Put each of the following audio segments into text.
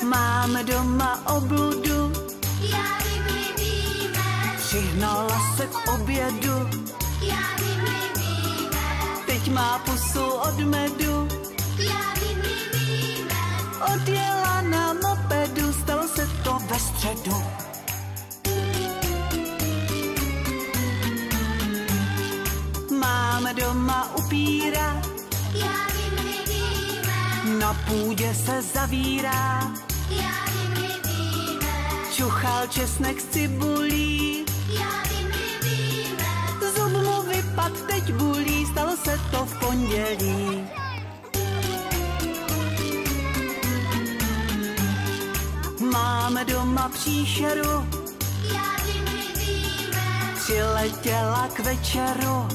Máme doma obludu, přihnala se k obědu, teď má pusu od medu, odjela na mopedu, stalo se to ve středu. Máme doma upíra, na půdě se zavírá, čuchal česnek s cibulí, zub mu vypad, teď bulí, stalo se to v pondělí. Máme doma příšeru, přiletěla k večeru,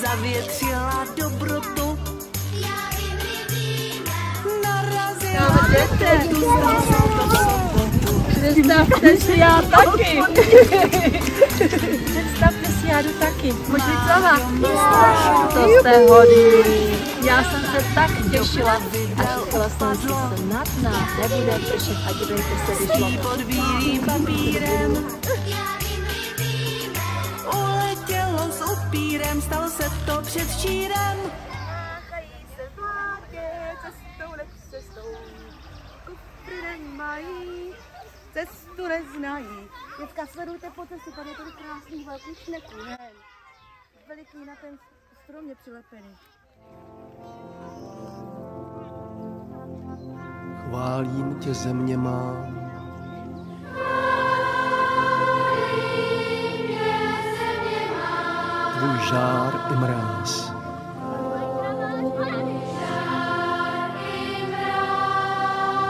zavětřila dobrotu, narazila tu sobotu. Představte si, já taky. Představte si, já jdu taky. Můžu jít za vás? To jste hodný. Já jsem se tak těšila a říkala jsem si, snad nás nebude pršet a dívejte se, vyšlo. Pod bílým papírem uletělo s upírem, stalo se to předvčírem. Máchají se v létě, cestou cestou, kufry nemají, cestu neznají. Děcka, sledujte po cestě, tady je tady krásný velký šneků, ne? Veliký na ten strom je přilepený. Chválím tě, země má. Tvůj žár i mráz.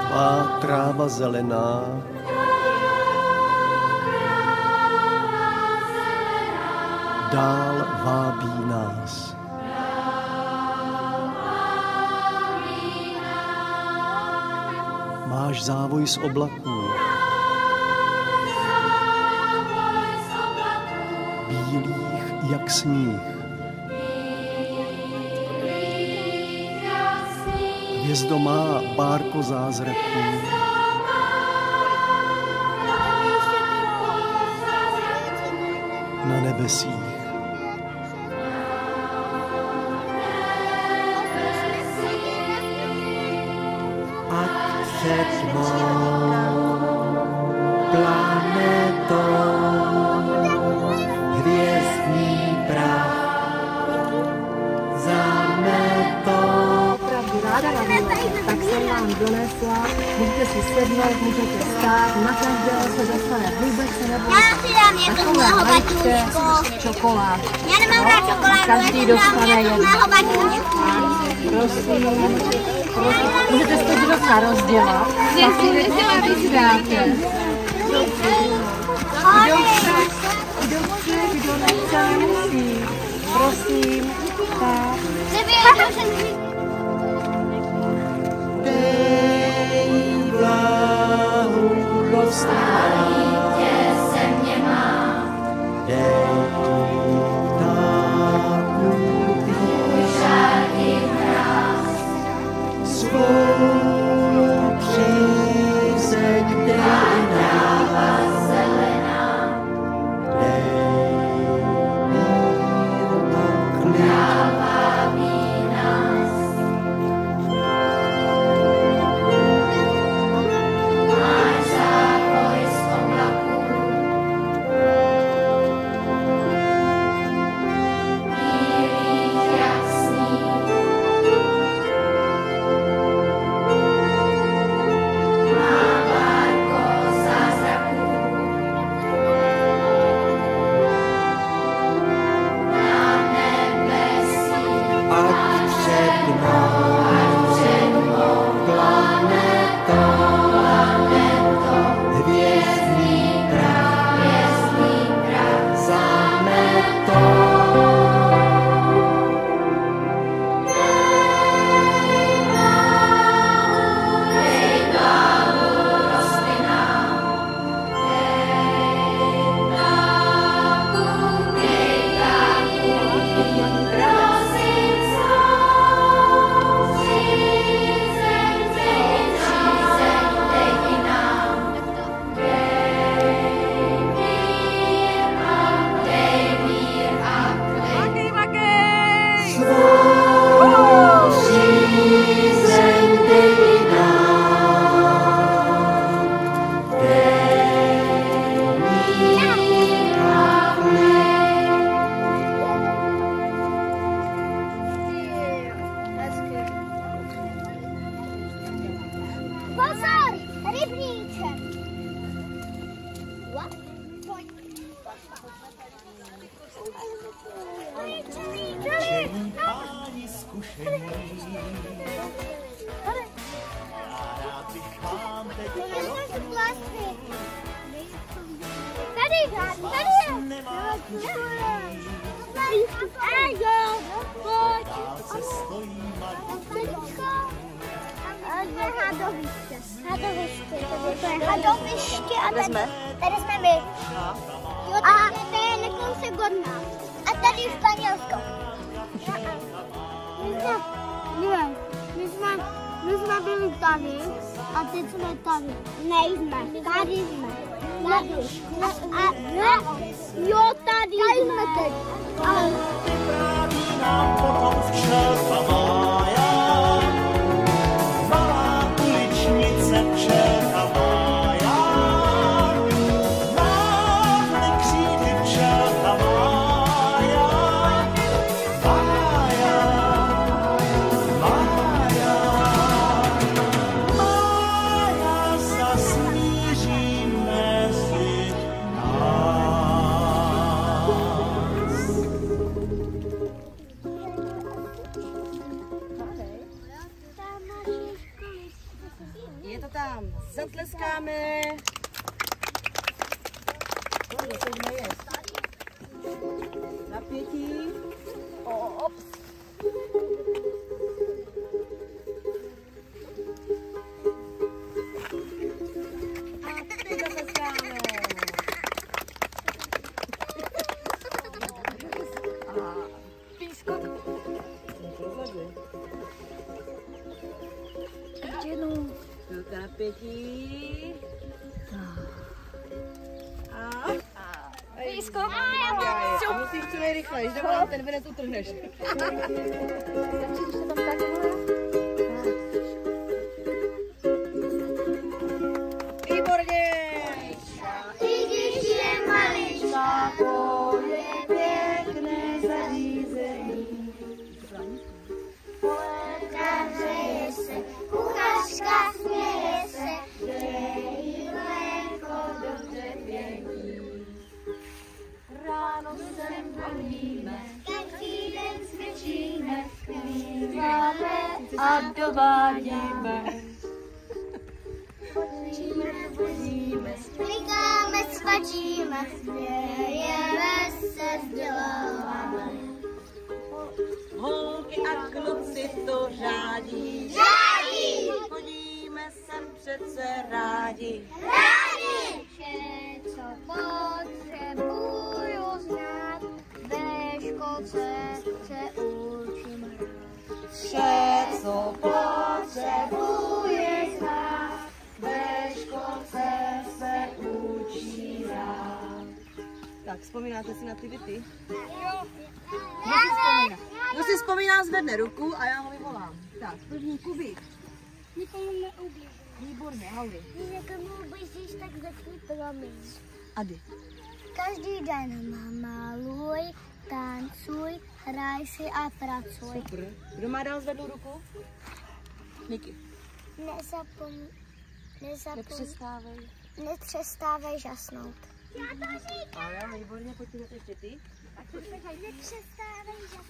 Tvá tráva zelená. Dál vábí nás. Máš závoj z oblaků. Bílých jak sníh. Hvězdo má bárko zázraků. Na nebesích. Před mou planetou hvězdný prach zametou. Opravdu ráda vám tak jsem vám donesla, můžete si sednout, můžete stát, na každého se dostane vůbec se nebo takové maličké čokolád. Já nemám rád čokoládu, každý dostane jedno. Prosím, můžete se to docela rozdělat, pak si dáte. Kdo chce, kdo nechce, nemusí. Prosím, tak. Dej vláhu rozstání tě země má. Dej tvůj žár i mráz. Svou přízeň dej nám zelená. Dej mír a klid. Dáváví nás. Máš závoj Tady je. Hadoviště a tady jsme my. A to je na konci Gorna. A tady je Španělsko. My jsme byli tady a teď jsme tady. Nejsme, tady jsme. Jo, tady jsme teď. Vypráví nám potom včelka Mája, malá uličnice včelka Mája, mávne křídly včelka Mája, Mája, Mája, Mája, zasmíříme si nás. Je to tam, zatleskáme. Napětí. Ops. A teď zatleskáme. A pískot. Ještě jednou. Chvilka napětí. A písko. Musíš co nejrychleji, že vám ten venec utrhneš. Začíš se tam tak výborně. I když je maličká, to je pěkné zařízení. Polévka hřeje se, kuchařka směje se, její mléko dobře pění. Ráno se bolíme, každý den cvičíme, zpíváme a dovádíme. Chodíme, vozíme, splikáme, svačíme, smějeme se, vzděláváme. Holky a kluci to řádí. Řádí! Chodíme sem přece rádi. Rádi! Vše, co potřebuju znát, ve školce se učím hrát. Vše, co Potřebuje znát, ve školce se učí hrát. Tak, vzpomínáte si na ty věty? Jo. Kdo si vzpomíná, zvedne ruku a já ho vyvolám. Tak, první Kubík. Nikomu neublíží. Výborně, Hauri. Když někomu ublížíš, tak začni promiň. Ady. Každý den maluj, tancuj, hraj si a pracuj. Super. Kdo má dál zvednou ruku? Niky. Nepřestávej žasnout. A já, výborně, pojďte na to ještě ty. Nepřestávej žasnout.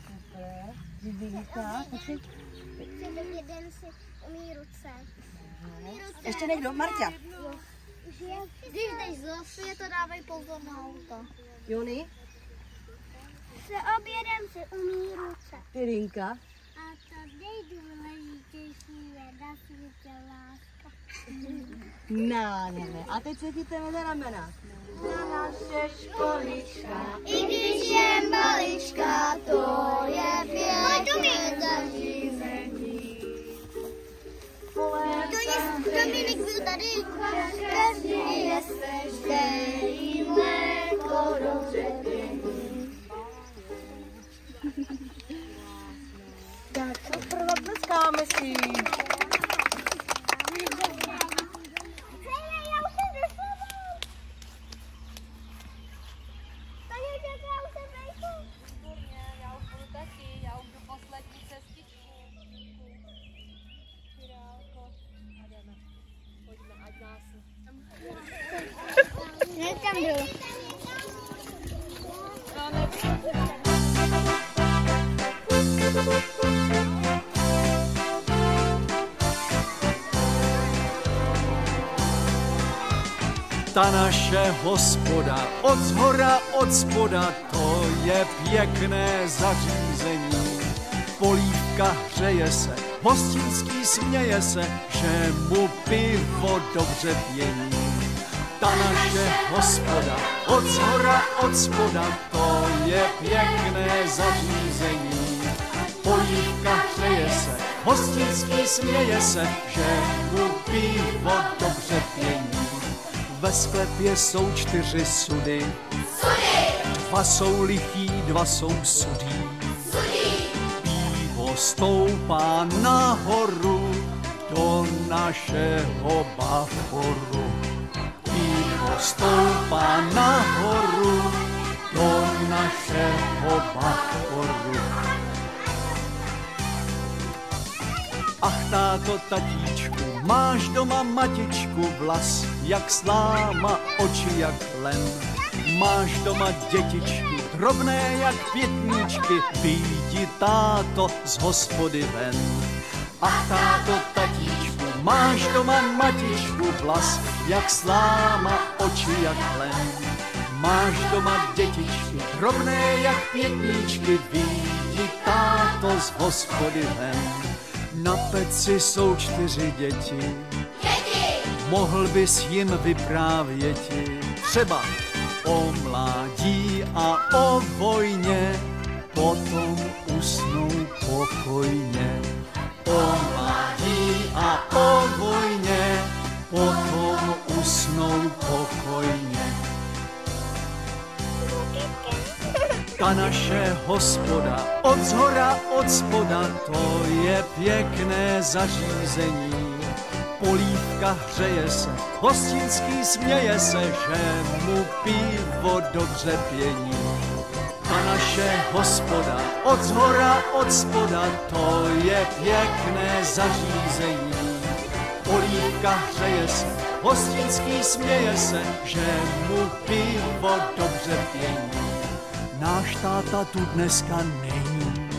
Super. Vyvíjíka. Jeden si umí ruce. Ještě někdo? Marťa. Když jdeš z Sofie, to dávej pozor na auto. Jony. Se obědem si umí ruce. Irinka. A to nejdůležitější je na světě láska. Nádherné. A teď se chytneme za ramena. Na naše školička. I když je malička, to je pěkné zařízení. Dominik byl tady. Každý je její mléko dobře pění. Tak, super, zatleskáme si. Tam byl. Konec. Ta naše hospoda, od zhora, od spoda, to je pěkné zařízení. Polívka hřeje se, hostinský směje se, že mu pivo dobře pění. Ta naše hospoda, od zhora, od spoda, to je pěkné zařízení. Polívka hřeje se, hostinský směje se, že mu pivo dobře pění. Ve sklepě jsou 4 sudy, 2 jsou lichý, 2 jsou sudí. Pivo stoupá nahoru do našeho bachoru. Pivo stoupá nahoru do našeho bachoru. Ach, táto, tatíčku, máš doma matičku, vlas jak sláma, oči jak len. Máš doma dětičky, drobné jak květníčky, vyjdi, táto, z hospody ven. Ach, táto, tatíčku, máš doma matičku, vlas jak sláma, oči jak len. Máš doma dětičky, drobné jak květníčky, vyjdi, táto, z hospody ven. Na peci jsou 4 děti. Mohl bys jim vyprávěti třeba o mládí a o vojně, potom usnou pokojně. O mládí a o vojně, potom usnou pokojně. Ta naše hospoda, od zhora, od spoda, to je pěkné zařízení. Polívka hřeje se, hostinský směje se, že mu pivo dobře pění. Ta naše hospoda, od zhora, od spoda, to je pěkné zařízení. Polívka hřeje se, hostinský směje se, že mu pivo dobře pění. Náš táta tu dneska není.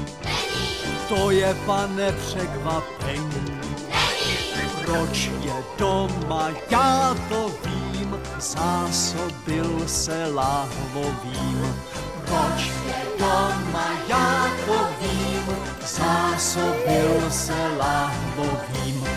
To je, pane, překvapení. Proč je doma, já to vím, zásobil se láhvovým. Proč je doma, já to vím, zásobil se láhvovým.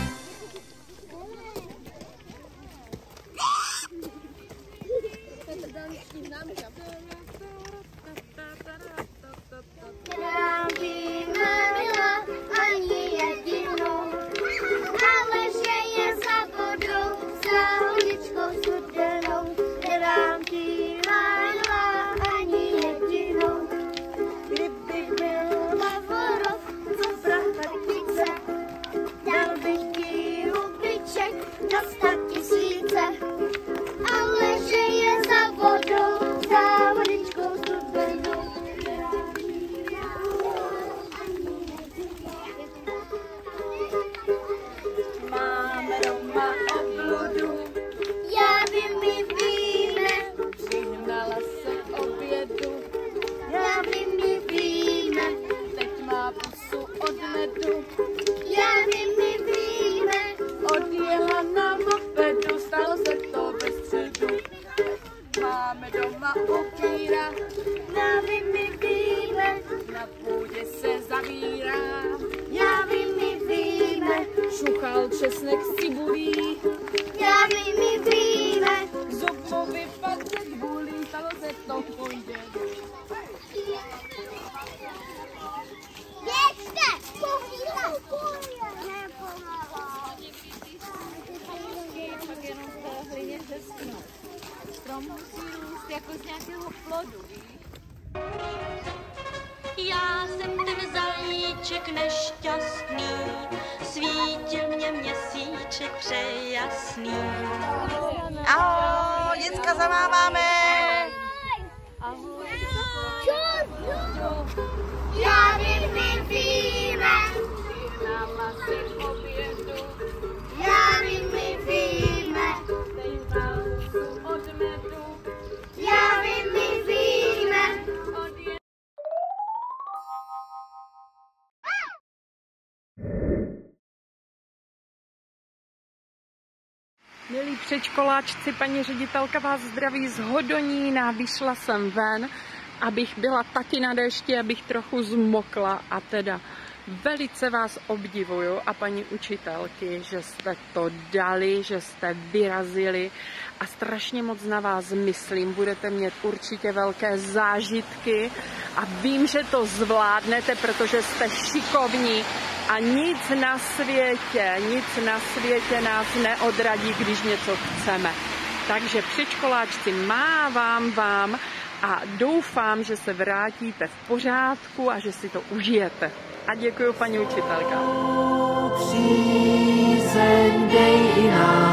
Šuchal česnek s cibulí. Já mi víme. Zub mu vypadl z bulí, stalo se to v pondělí. Jeďte! Povídej! Ne, pomalu. Pak jenom v té hlině řesknou. Strom musí růst jako z nějakého plodu, víš? Já jsem ten zalíček nešťastný, svítil mě měsíček přejasný. Ahoj, děcka, zamáváme! Ahoj. Já my víme. Na vlasy obědu. Já my víme. Stejná husu od medu. Já my víme. Milí předškoláčci, paní ředitelka vás zdraví z Hodonína. Vyšla jsem ven, abych byla taky na dešti, abych trochu zmokla a teda velice vás obdivuju a paní učitelky, že jste to dali, že jste vyrazili a strašně moc na vás myslím. Budete mít určitě velké zážitky a vím, že to zvládnete, protože jste šikovní a nic na světě nás neodradí, když něco chceme. Takže předškoláčci, mávám vám a doufám, že se vrátíte v pořádku a že si to užijete. A děkuji, paní učitelka. Přízeň dej i nám.